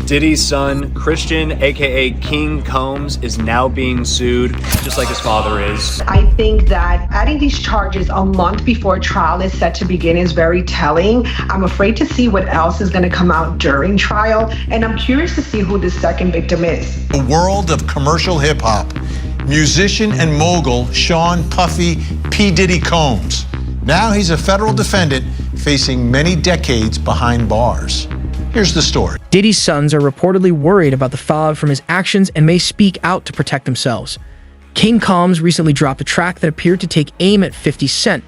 Diddy's son, Christian, aka King Combs, is now being sued, just like his father is. I think that adding these charges a month before trial is set to begin is very telling. I'm afraid to see what else is going to come out during trial, and I'm curious to see who the second victim is. The world of commercial hip-hop. Musician and mogul Sean Puffy P. Diddy Combs. Now he's a federal defendant facing many decades behind bars. Here's the story. Diddy's sons are reportedly worried about the fallout from his actions and may speak out to protect themselves. King Combs recently dropped a track that appeared to take aim at 50 Cent,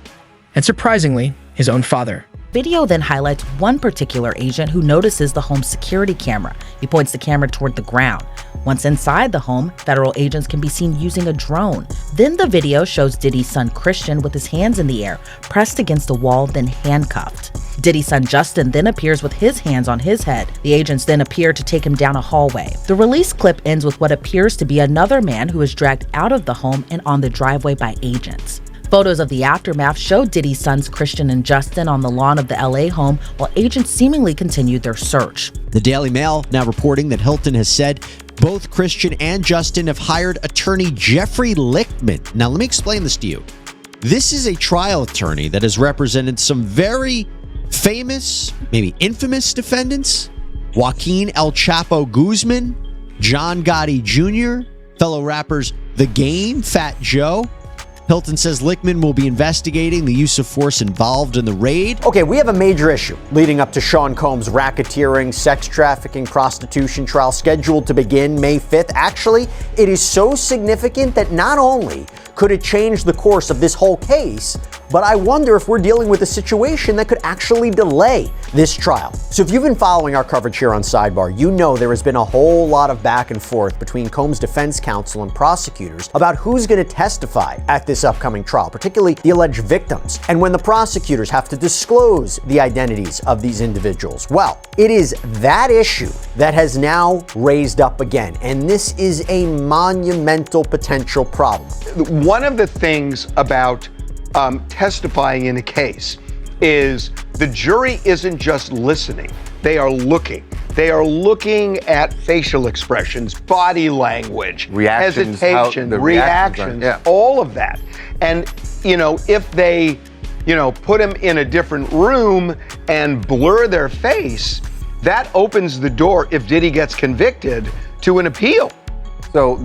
and surprisingly, his own father. Video then highlights one particular agent who notices the home's security camera. He points the camera toward the ground. Once inside the home, federal agents can be seen using a drone. Then the video shows Diddy's son Christian with his hands in the air, pressed against a wall, then handcuffed. Diddy's son Justin then appears with his hands on his head. The agents then appear to take him down a hallway. The release clip ends with what appears to be another man who is dragged out of the home and on the driveway by agents. Photos of the aftermath show Diddy's sons Christian and Justin on the lawn of the LA home while agents seemingly continued their search. The Daily Mail now reporting that Hilton has said both Christian and Justin have hired attorney Jeffrey Lichtman. Now, let me explain this to you. This is a trial attorney that has represented some very famous, maybe infamous defendants. Joaquin El Chapo Guzman, John Gotti Jr., fellow rappers The Game, Fat Joe. Hilton says Lichtman will be investigating the use of force involved in the raid. Okay, we have a major issue leading up to Sean Combs' racketeering, sex trafficking, prostitution trial scheduled to begin May 5th. Actually, it is so significant that not only could it change the course of this whole case, but I wonder if we're dealing with a situation that could actually delay this trial. So if you've been following our coverage here on Sidebar, you know there has been a whole lot of back and forth between Combs' defense counsel and prosecutors about who's going to testify at this upcoming trial, particularly the alleged victims, and when the prosecutors have to disclose the identities of these individuals. Well, it is that issue that has now raised up again, and this is a monumental potential problem. One of the things about testifying in a case is the jury isn't just listening, they are looking. They are looking at facial expressions, body language, reactions, hesitation, reactions, all of that. And, if they, put them in a different room and blur their face, that opens the door, if Diddy gets convicted, to an appeal. So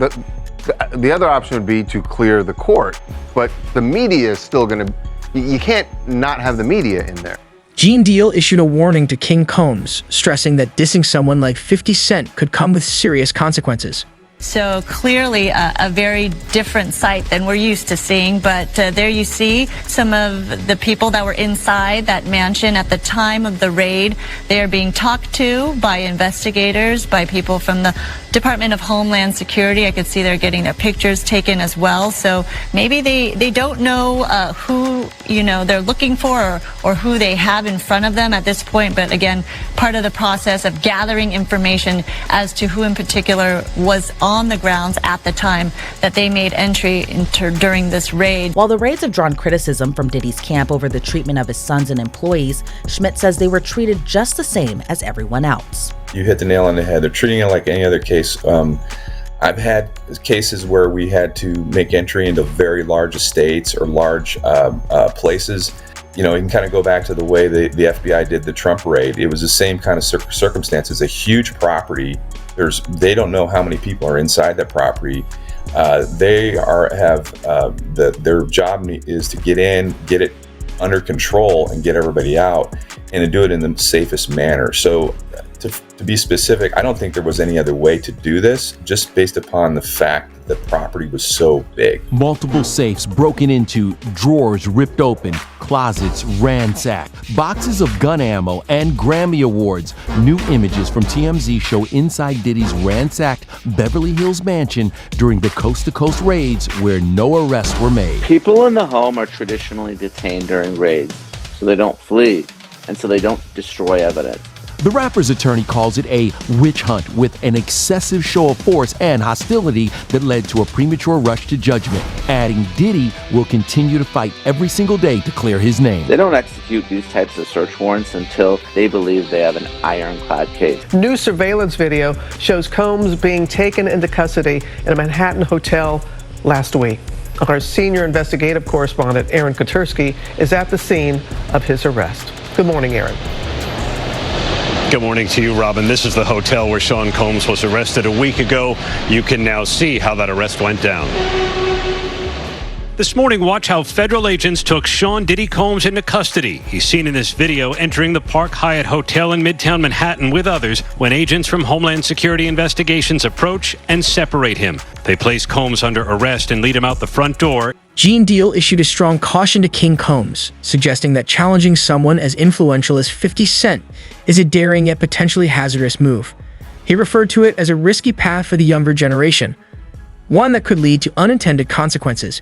the other option would be to clear the court, but the media is still going to, you can't not have the media in there. Gene Deal issued a warning to King Combs, stressing that dissing someone like 50 Cent could come with serious consequences. So clearly a very different sight than we're used to seeing, but there you see some of the people that were inside that mansion at the time of the raid. They are being talked to by investigators, by people from the Department of Homeland Security. I could see they're getting their pictures taken as well. So maybe they don't know who they're looking for or who they have in front of them at this point. But again, part of the process of gathering information as to who in particular was on the grounds at the time that they made entry during this raid. While the raids have drawn criticism from Diddy's camp over the treatment of his sons and employees, Schmidt says they were treated just the same as everyone else. You hit the nail on the head. They're treating it like any other case. I've had cases where we had to make entry into very large estates or large places. You can kind of go back to the way the FBI did the Trump raid. It was the same kind of circumstances, a huge property. They don't know how many people are inside that property. Their job is to get in, get it under control, and get everybody out, and to do it in the safest manner. So to be specific, I don't think there was any other way to do this, just based upon the fact that the property was so big. Multiple safes broken into, drawers ripped open, closets ransacked, boxes of gun ammo, and Grammy Awards. New images from TMZ show inside Diddy's ransacked Beverly Hills mansion during the coast-to-coast raids where no arrests were made. People in the home are traditionally detained during raids, so they don't flee, and so they don't destroy evidence. The rapper's attorney calls it a witch hunt with an excessive show of force and hostility that led to a premature rush to judgment, adding Diddy will continue to fight every single day to clear his name. They don't execute these types of search warrants until they believe they have an ironclad case. New surveillance video shows Combs being taken into custody in a Manhattan hotel last week. Our senior investigative correspondent, Aaron Kotursky, is at the scene of his arrest. Good morning, Aaron. Good morning to you, Robin. This is the hotel where Sean Combs was arrested a week ago. You can now see how that arrest went down. This morning, watch how federal agents took Sean Diddy Combs into custody. He's seen in this video entering the Park Hyatt Hotel in Midtown Manhattan with others when agents from Homeland Security Investigations approach and separate him. They place Combs under arrest and lead him out the front door. Gene Deal issued a strong caution to King Combs, suggesting that challenging someone as influential as 50 Cent is a daring yet potentially hazardous move. He referred to it as a risky path for the younger generation, one that could lead to unintended consequences.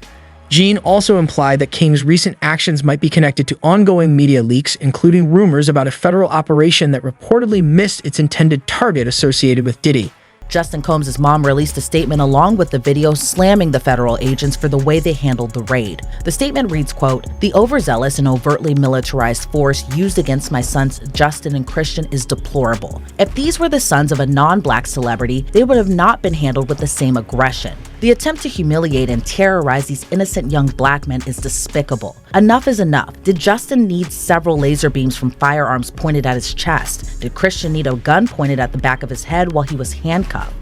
Gene also implied that King's recent actions might be connected to ongoing media leaks, including rumors about a federal operation that reportedly missed its intended target associated with Diddy. Justin Combs' mom released a statement along with the video slamming the federal agents for the way they handled the raid. The statement reads, quote, "The overzealous and overtly militarized force used against my sons Justin and Christian is deplorable. If these were the sons of a non-black celebrity, they would have not been handled with the same aggression. The attempt to humiliate and terrorize these innocent young black men is despicable. Enough is enough. Did Justin need several laser beams from firearms pointed at his chest? Did Christian need a gun pointed at the back of his head while he was handcuffed?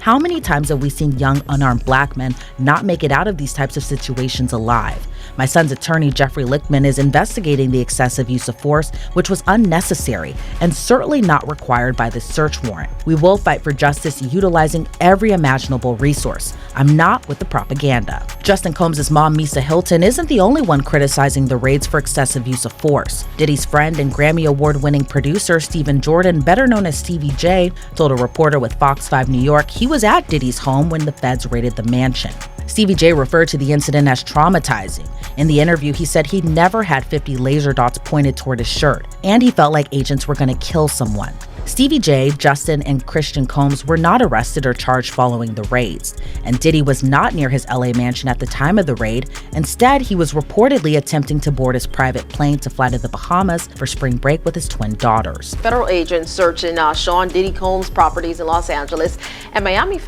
How many times have we seen young, unarmed black men not make it out of these types of situations alive? My son's attorney, Jeffrey Lichtman, is investigating the excessive use of force, which was unnecessary and certainly not required by the search warrant. We will fight for justice utilizing every imaginable resource. I'm not with the propaganda." Justin Combs' mom, Misa Hilton, isn't the only one criticizing the raids for excessive use of force. Diddy's friend and Grammy Award-winning producer, Stephen Jordan, better known as Stevie J, told a reporter with Fox 5 New York he was at Diddy's home when the feds raided the mansion. Stevie J referred to the incident as traumatizing. In the interview, he said he'd never had 50 laser dots pointed toward his shirt, and he felt like agents were going to kill someone. Stevie J, Justin, and Christian Combs were not arrested or charged following the raids, and Diddy was not near his LA mansion at the time of the raid. Instead, he was reportedly attempting to board his private plane to fly to the Bahamas for spring break with his twin daughters. Federal agents searching Sean Diddy Combs' properties in Los Angeles and Miami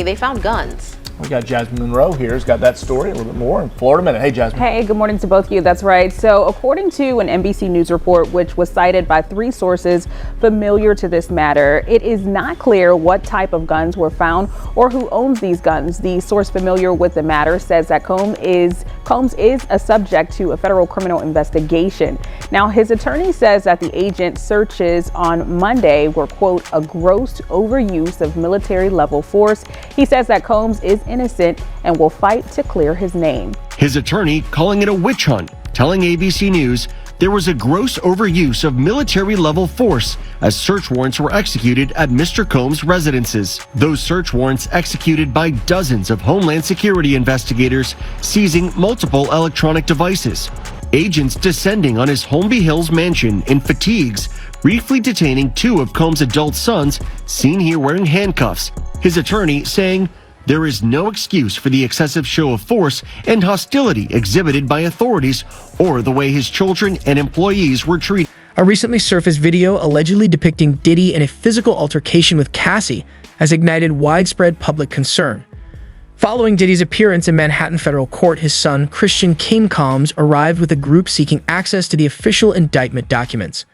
they found guns. We got Jasmine Monroe here, who's got that story a little bit more in Florida Minute. Hey, Jasmine. Hey, good morning to both of you. That's right. So according to an NBC News report, which was cited by 3 sources familiar to this matter, it is not clear what type of guns were found or who owns these guns. The source familiar with the matter says that Combs is a subject to a federal criminal investigation. Now, his attorney says that the agent searches on Monday were, quote, a gross overuse of military level force. He says that Combs is innocent and will fight to clear his name. His attorney calling it a witch hunt, telling ABC News there was a gross overuse of military-level force as search warrants were executed at Mr. Combs' residences. Those search warrants executed by dozens of Homeland Security investigators, seizing multiple electronic devices. Agents descending on his Holmby Hills mansion in fatigues, briefly detaining 2 of Combs' adult sons, seen here wearing handcuffs. His attorney saying, there is no excuse for the excessive show of force and hostility exhibited by authorities or the way his children and employees were treated. A recently surfaced video allegedly depicting Diddy in a physical altercation with Cassie has ignited widespread public concern. Following Diddy's appearance in Manhattan federal court, his son, Christian King Combs, arrived with a group seeking access to the official indictment documents.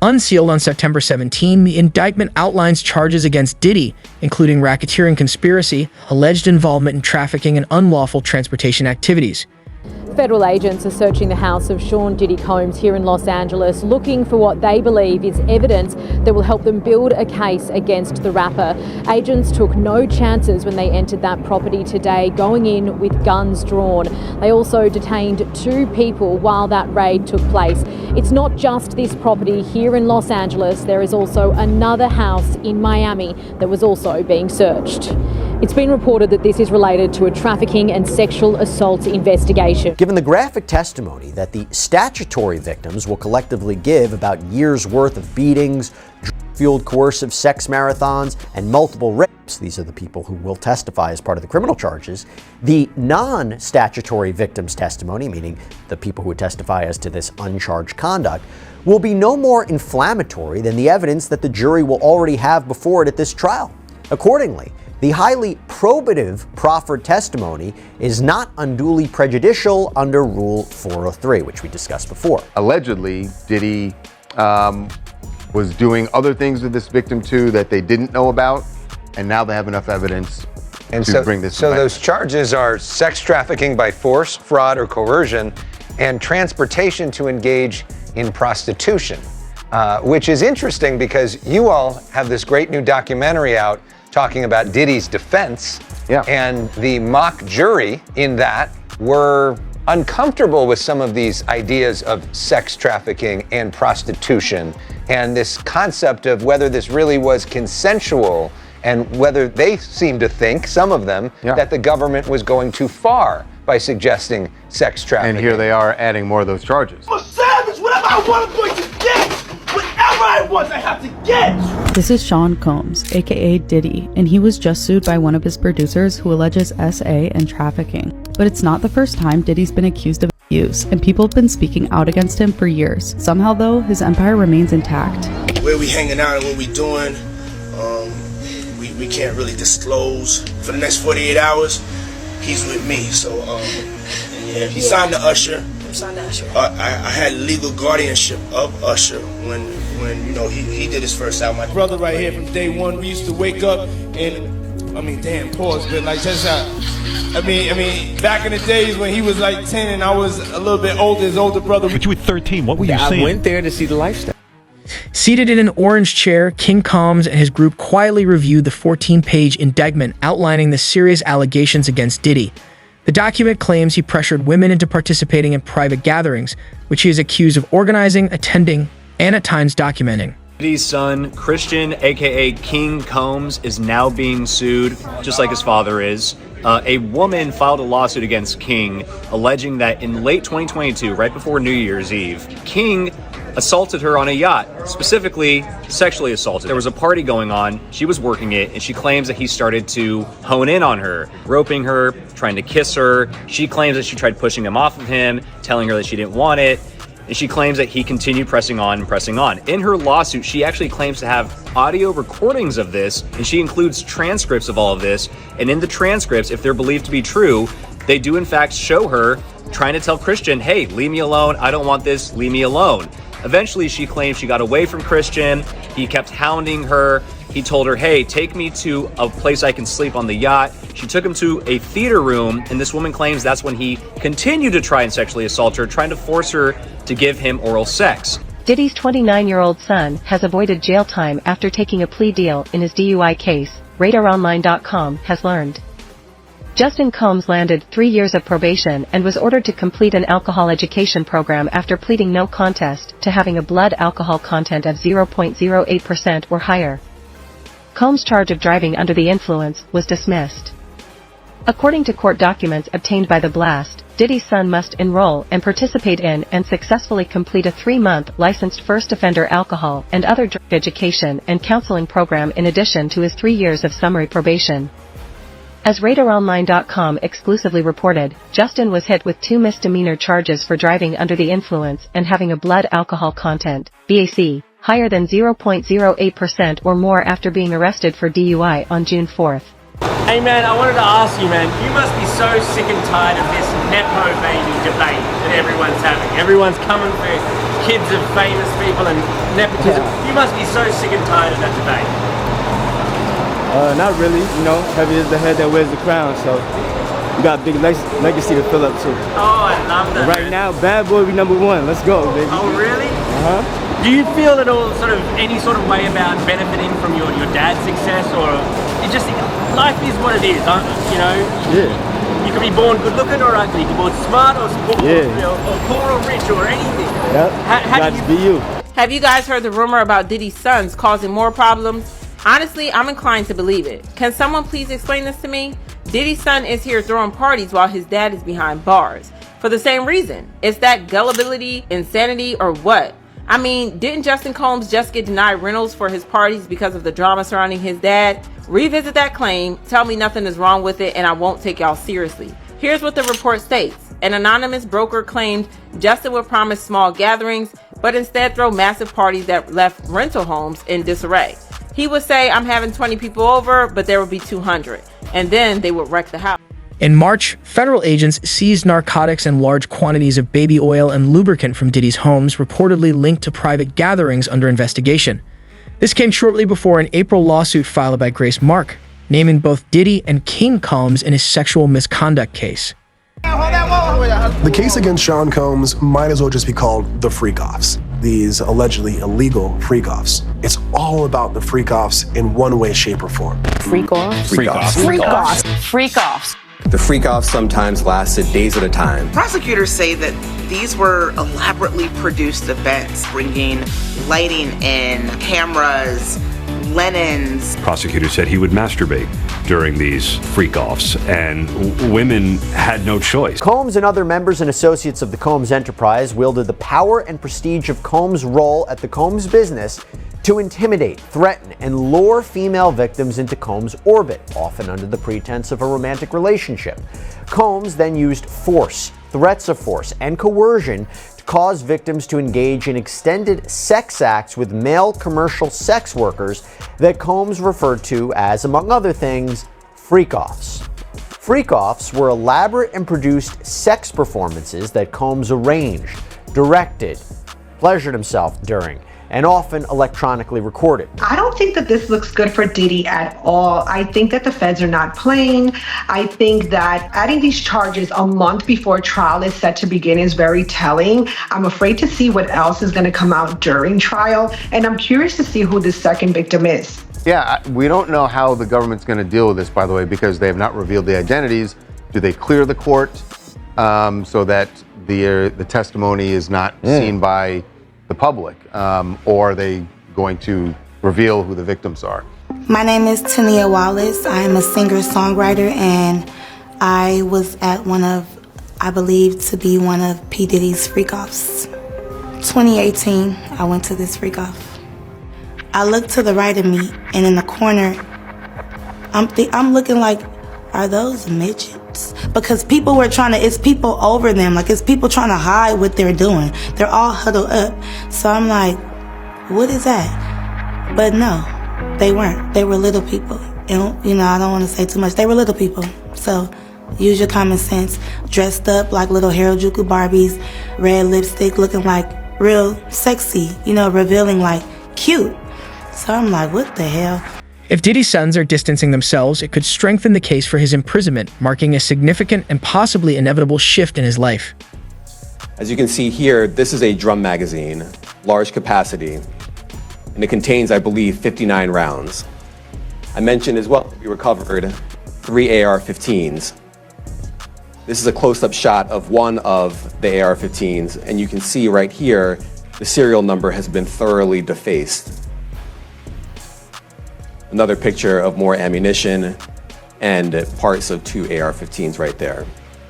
Unsealed on September 17, the indictment outlines charges against Diddy, including racketeering conspiracy, alleged involvement in trafficking, and unlawful transportation activities. Federal agents are searching the house of Sean Diddy Combs here in Los Angeles, looking for what they believe is evidence that will help them build a case against the rapper. Agents took no chances when they entered that property today, going in with guns drawn. They also detained 2 people while that raid took place. It's not just this property here in Los Angeles. There is also another house in Miami that was also being searched. It's been reported that this is related to a trafficking and sexual assault investigation. Given the graphic testimony that the statutory victims will collectively give about years' worth of beatings, fueled coercive sex marathons, and multiple rapes. These are the people who will testify as part of the criminal charges. The non-statutory victims' testimony, meaning the people who would testify as to this uncharged conduct, will be no more inflammatory than the evidence that the jury will already have before it at this trial. Accordingly, the highly probative proffered testimony is not unduly prejudicial under Rule 403, which we discussed before. Allegedly, Diddy was doing other things with this victim too that they didn't know about, and now they have enough evidence to bring this So back. those charges are sex trafficking by force, fraud, or coercion, and transportation to engage in prostitution, which is interesting because you all have this great new documentary out talking about Diddy's defense, and the mock jury in that were uncomfortable with some of these ideas of sex trafficking and prostitution, and this concept of whether this really was consensual, and whether they seem to think, some of them, that the government was going too far by suggesting sex trafficking. And here they are adding more of those charges. I'm a savage. Whatever I want, I'm going to get. Whatever I want, I have to get. This is Sean Combs, aka Diddy, and he was just sued by one of his producers who alleges SA and trafficking. But it's not the first time Diddy's been accused of abuse, and people have been speaking out against him for years. Somehow, though, his empire remains intact. Where we hanging out and what we doing, we can't really disclose. For the next 48 hours, he's with me. So, yeah, he signed the Usher. I had legal guardianship of Usher when you know he did his first album. My brother right here from day one, we used to wake up and pause, but like just how. I mean, back in the days when he was like 10 and I was a little bit older, his older brother. But you were 13. What were you saying? I went there to see the lifestyle. Seated in an orange chair, King Combs and his group quietly reviewed the 14-page indictment outlining the serious allegations against Diddy. The document claims he pressured women into participating in private gatherings, which he is accused of organizing, attending, and at times documenting. Diddy's son, Christian, aka King Combs, is now being sued, just like his father is. A woman filed a lawsuit against King, alleging that in late 2022, right before New Year's Eve, King assaulted her on a yacht, specifically sexually assaulted. There was a party going on, she was working it, and she claims that he started to hone in on her, roping her, trying to kiss her. She claims that she tried pushing him off of him, telling her that she didn't want it, and she claims that he continued pressing on and pressing on. In her lawsuit, she actually claims to have audio recordings of this, and she includes transcripts of all of this, and in the transcripts, if they're believed to be true, they do in fact show her trying to tell Christian, hey, leave me alone, I don't want this, leave me alone. Eventually, she claims she got away from Christian. He kept hounding her. He told her, hey, take me to a place I can sleep on the yacht. She took him to a theater room, and this woman claims that's when he continued to try and sexually assault her, trying to force her to give him oral sex. Diddy's 29-year-old son has avoided jail time after taking a plea deal in his DUI case, RadarOnline.com has learned. Justin Combs landed 3 years of probation and was ordered to complete an alcohol education program after pleading no contest to having a blood alcohol content of 0.08% or higher. Combs' charge of driving under the influence was dismissed. According to court documents obtained by The Blast, Diddy's son must enroll and participate in and successfully complete a 3-month licensed first offender alcohol and other drug education and counseling program in addition to his 3 years of summary probation. As RadarOnline.com exclusively reported, Justin was hit with 2 misdemeanor charges for driving under the influence and having a blood alcohol content, BAC, higher than 0.08% or more after being arrested for DUI on June 4th. Hey man, I wanted to ask you, man, you must be so sick and tired of this Nepo baby debate that everyone's having. Everyone's coming for kids of famous people and nepotism. You must be so sick and tired of that debate. Not really, you know, heavy is the head that wears the crown, so we got a big legacy to fill up too. Oh, I love that. Right now, bad boy, we #1. Let's go, baby. Oh, really? Uh-huh. Do you feel at all any sort of way about benefiting from your dad's success, or you just think life is what it is, you know? Yeah. You can be born good looking or ugly, you can be born smart or poor or rich or anything. Yep, how got to be you. Have you guys heard the rumor about Diddy's sons causing more problems? Honestly, I'm inclined to believe it. Can someone please explain this to me? Diddy's son is here throwing parties while his dad is behind bars. For the same reason. Is that gullibility, insanity, or what? I mean, didn't Justin Combs just get denied rentals for his parties because of the drama surrounding his dad? Revisit that claim, tell me nothing is wrong with it, and I won't take y'all seriously. Here's what the report states. An anonymous broker claimed Justin would promise small gatherings, but instead throw massive parties that left rental homes in disarray. He would say, I'm having 20 people over, but there would be 200. And then they would wreck the house. In March, federal agents seized narcotics and large quantities of baby oil and lubricant from Diddy's homes, reportedly linked to private gatherings under investigation. This came shortly before an April lawsuit filed by Grace Mark, naming both Diddy and King Combs in his sexual misconduct case. The case against Sean Combs might as well just be called the freak-offs. These allegedly illegal freak-offs. It's all about the freak-offs in one way, shape, or form. Freak-offs? Freak-offs. Freak-offs. Freak-offs. The freak-offs sometimes lasted days at a time. Prosecutors say that these were elaborately produced events, bringing lighting in, cameras, linens. Prosecutors said he would masturbate during these freak-offs, and women had no choice. Combs and other members and associates of the Combs enterprise wielded the power and prestige of Combs' role at the Combs business to intimidate, threaten, and lure female victims into Combs' orbit, often under the pretense of a romantic relationship. Combs then used force, threats of force, and coercion to cause victims to engage in extended sex acts with male commercial sex workers that Combs referred to as, among other things, freak-offs. Freak-offs were elaborate and produced sex performances that Combs arranged, directed, pleasured himself during, and often electronically recorded. I don't think that this looks good for Diddy at all. I think that the feds are not playing. I think that adding these charges a month before trial is set to begin is very telling. I'm afraid to see what else is going to come out during trial, and I'm curious to see who the second victim is. Yeah, we don't know how the government's going to deal with this, by the way, because they have not revealed the identities. Do they clear the court so that the testimony is not seen by the public, or are they going to reveal who the victims are? My name is Tania Wallace. I am a singer-songwriter, and I was at I believe to be one of P. Diddy's freak-offs. 2018, I went to this freak-off. I looked to the right of me, and in the corner, I'm looking like, are those midgets? Because people were it's people over them, like it's people trying to hide what they're doing. They're all huddled up. So I'm like, what is that? But no, they weren't. They were little people. And, I don't want to say too much. They were little people. So use your common sense. Dressed up like little Harajuku Barbies, red lipstick, looking like real sexy, revealing like cute. So I'm like, what the hell? If Diddy's sons are distancing themselves, it could strengthen the case for his imprisonment, marking a significant and possibly inevitable shift in his life. As you can see here, this is a drum magazine, large capacity, and it contains, I believe, 59 rounds. I mentioned as well that we recovered 3 AR-15s. This is a close-up shot of one of the AR-15s, and you can see right here, the serial number has been thoroughly defaced. Another picture of more ammunition and parts of 2 AR-15s right there.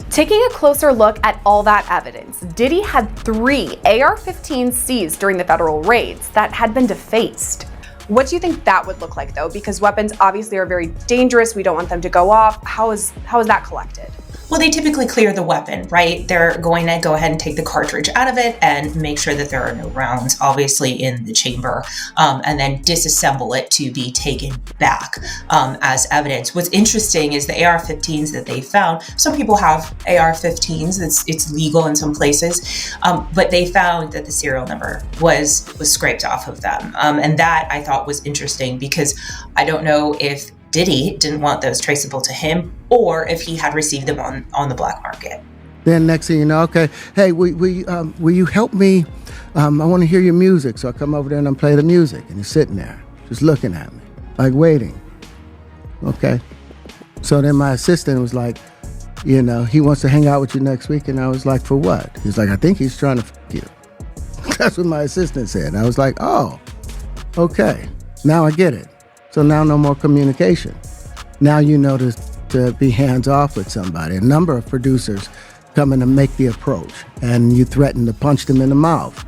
Taking a closer look at all that evidence, Diddy had 3 AR-15s seized during the federal raids that had been defaced. What do you think that would look like, though? Because weapons obviously are very dangerous. We don't want them to go off. How is that collected? Well, they typically clear the weapon, right? They're going to go ahead and take the cartridge out of it and make sure that there are no rounds, obviously, in the chamber, and then disassemble it to be taken back as evidence. What's interesting is the AR-15s that they found. Some people have AR-15s. It's legal in some places, but they found that the serial number was scraped off of them, and that I thought was interesting because I don't know if Diddy didn't want those traceable to him, or if he had received them on the black market. Then next thing you know, okay, hey, will you help me? I want to hear your music. So I come over there and I play the music, and he's sitting there, just looking at me, like waiting. Okay. So then my assistant was like, he wants to hang out with you next week, and I was like, for what? He's like, I think he's trying to f*** you. That's what my assistant said. And I was like, oh, okay, now I get it. So now no more communication. Now you know to be hands off with somebody. A number of producers come in to make the approach, and you threaten to punch them in the mouth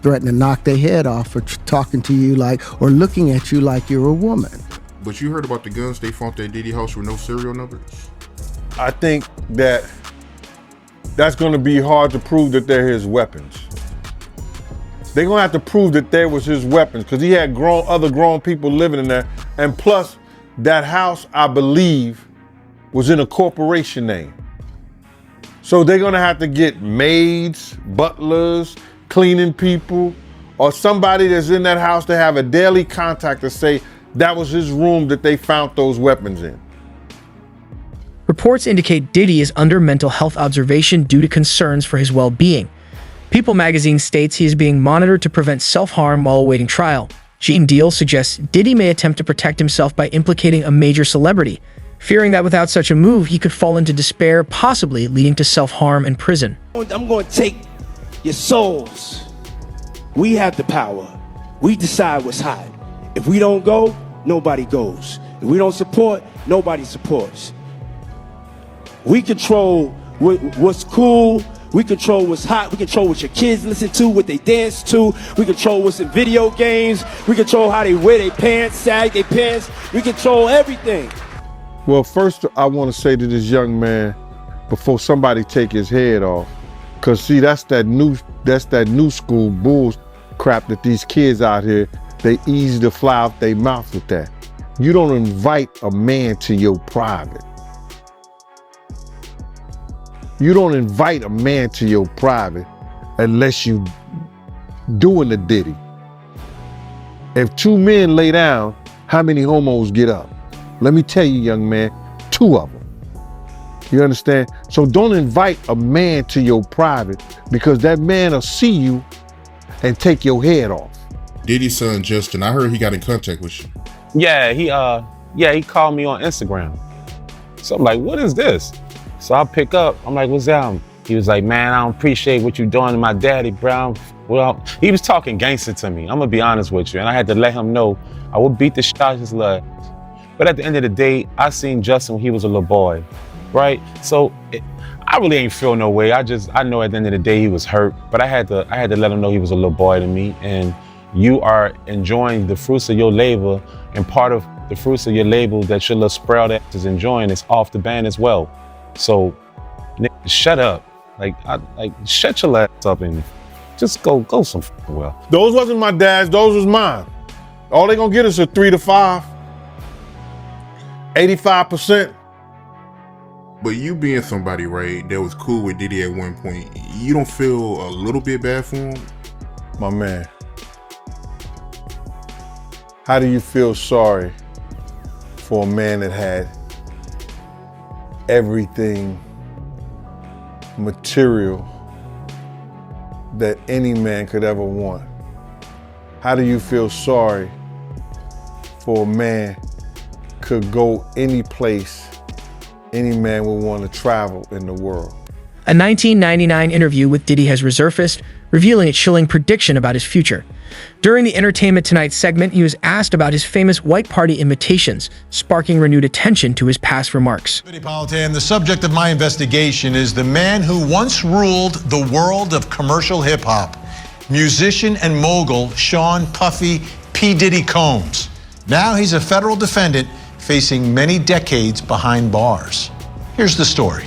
threaten to knock their head off for talking to you like, or looking at you like you're a woman. But you heard about the guns they found at Diddy house with no serial numbers? I think that that's going to be hard to prove that they're his weapons. They're going to have to prove that they was his weapons because he had other grown people living in there. And plus, that house, I believe, was in a corporation name. So they're going to have to get maids, butlers, cleaning people, or somebody that's in that house to have a daily contact to say that was his room that they found those weapons in. Reports indicate Diddy is under mental health observation due to concerns for his well-being. People magazine states he is being monitored to prevent self-harm while awaiting trial. Gene Deal suggests Diddy may attempt to protect himself by implicating a major celebrity, fearing that without such a move, he could fall into despair, possibly leading to self-harm and prison. I'm going to take your souls. We have the power. We decide what's hot. If we don't go, nobody goes. If we don't support, nobody supports. We control what's cool. We control what's hot. We control what your kids listen to, what they dance to. We control what's in video games. We control how they wear their pants, sag their pants. We control everything. Well, first I want to say to this young man, before somebody take his head off, because see, that's that new school bull crap that these kids out here, they easy to fly out their mouth with that. You don't invite a man to your private. You don't invite a man to your private unless you doing the Diddy. If two men lay down, how many homos get up? Let me tell you, young man, 2 of them. You understand? So don't invite a man to your private because that man will see you and take your head off. Diddy's son, Justin, I heard he got in contact with you. Yeah, he called me on Instagram. So I'm like, what is this? So I pick up, I'm like, what's that? He was like, man, I don't appreciate what you're doing to my daddy, bro. Well, he was talking gangster to me. I'm gonna be honest with you. And I had to let him know I would beat the shit out of his leg. But at the end of the day, I seen Justin when he was a little boy, right? So I really ain't feel no way. I know at the end of the day he was hurt, but I had to let him know he was a little boy to me. And you are enjoying the fruits of your labor, and part of the fruits of your labor that your little sprout ass is enjoying is off the band as well. So, nigga, shut up. Shut your ass up and just go some well. Those wasn't my dad's, those was mine. All they gonna get is a 3 to 5. 85%. But you being somebody, right, that was cool with Diddy at one point, you don't feel a little bit bad for him? My man, how do you feel sorry for a man that had everything material that any man could ever want? How do you feel sorry for a man could go any place any man would want to travel in the world? A 1999 interview with Diddy has resurfaced, revealing a chilling prediction about his future. During the Entertainment Tonight segment, he was asked about his famous white party imitations, sparking renewed attention to his past remarks. Politan, the subject of my investigation is the man who once ruled the world of commercial hip-hop, musician and mogul Sean Puffy P. Diddy Combs. Now he's a federal defendant facing many decades behind bars. Here's the story.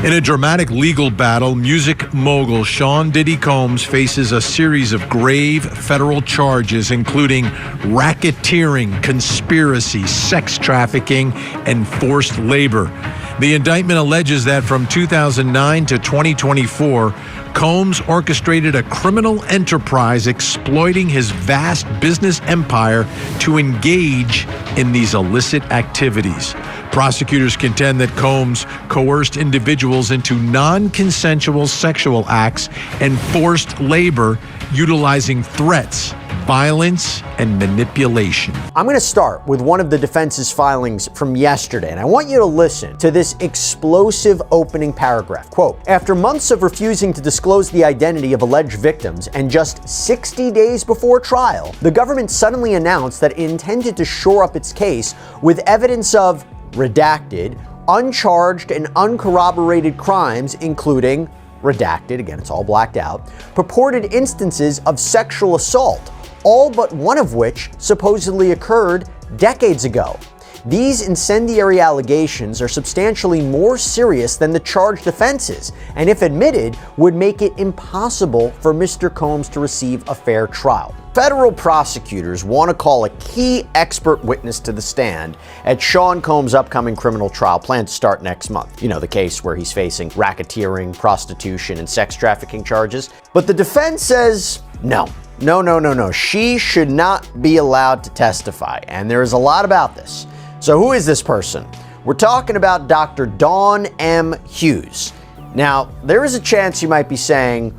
In a dramatic legal battle, music mogul Sean Diddy Combs faces a series of grave federal charges, including racketeering, conspiracy, sex trafficking, and forced labor. The indictment alleges that from 2009 to 2024, Combs orchestrated a criminal enterprise exploiting his vast business empire to engage in these illicit activities. Prosecutors contend that Combs coerced individuals into non-consensual sexual acts and forced labor, utilizing threats, violence, and manipulation. I'm going to start with one of the defense's filings from yesterday, and I want you to listen to this explosive opening paragraph. Quote, after months of refusing to disclose the identity of alleged victims and just 60 days before trial, the government suddenly announced that it intended to shore up its case with evidence of redacted, uncharged, and uncorroborated crimes, including redacted, again, it's all blacked out, purported instances of sexual assault, all but one of which supposedly occurred decades ago. These incendiary allegations are substantially more serious than the charged offenses, and if admitted, would make it impossible for Mr. Combs to receive a fair trial. Federal prosecutors want to call a key expert witness to the stand at Sean Combs' upcoming criminal trial planned to start next month. You know, the case where he's facing racketeering, prostitution, and sex trafficking charges. But the defense says no. No. She should not be allowed to testify, and there is a lot about this. So who is this person? We're talking about Dr. Dawn M. Hughes. Now, there is a chance you might be saying,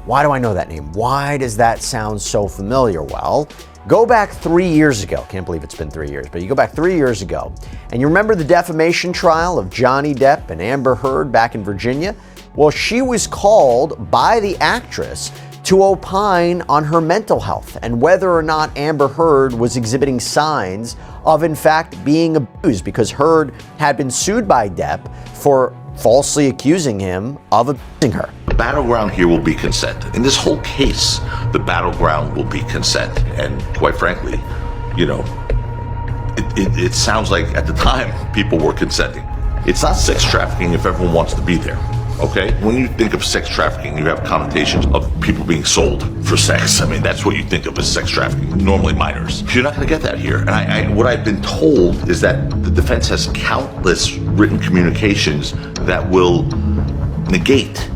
why do I know that name? Why does that sound so familiar? Well, go back 3 years ago. Can't believe it's been 3 years, but you go back 3 years ago, and you remember the defamation trial of Johnny Depp and Amber Heard back in Virginia? Well, she was called by the actress to opine on her mental health and whether or not Amber Heard was exhibiting signs of, in fact, being abused, because Heard had been sued by Depp for falsely accusing him of abusing her. The battleground here will be consent. In this whole case, the battleground will be consent. And quite frankly, you know, it sounds like at the time people were consenting. It's not sex trafficking if everyone wants to be there. Okay? When you think of sex trafficking, you have connotations of people being sold for sex. I mean, that's what you think of as sex trafficking, normally minors. You're not going to get that here. And what I've been told is that the defense has countless written communications that will negate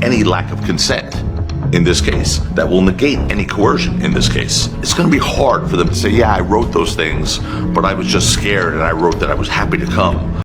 any lack of consent in this case, that will negate any coercion in this case. It's going to be hard for them to say, yeah, I wrote those things, but I was just scared and I wrote that I was happy to come.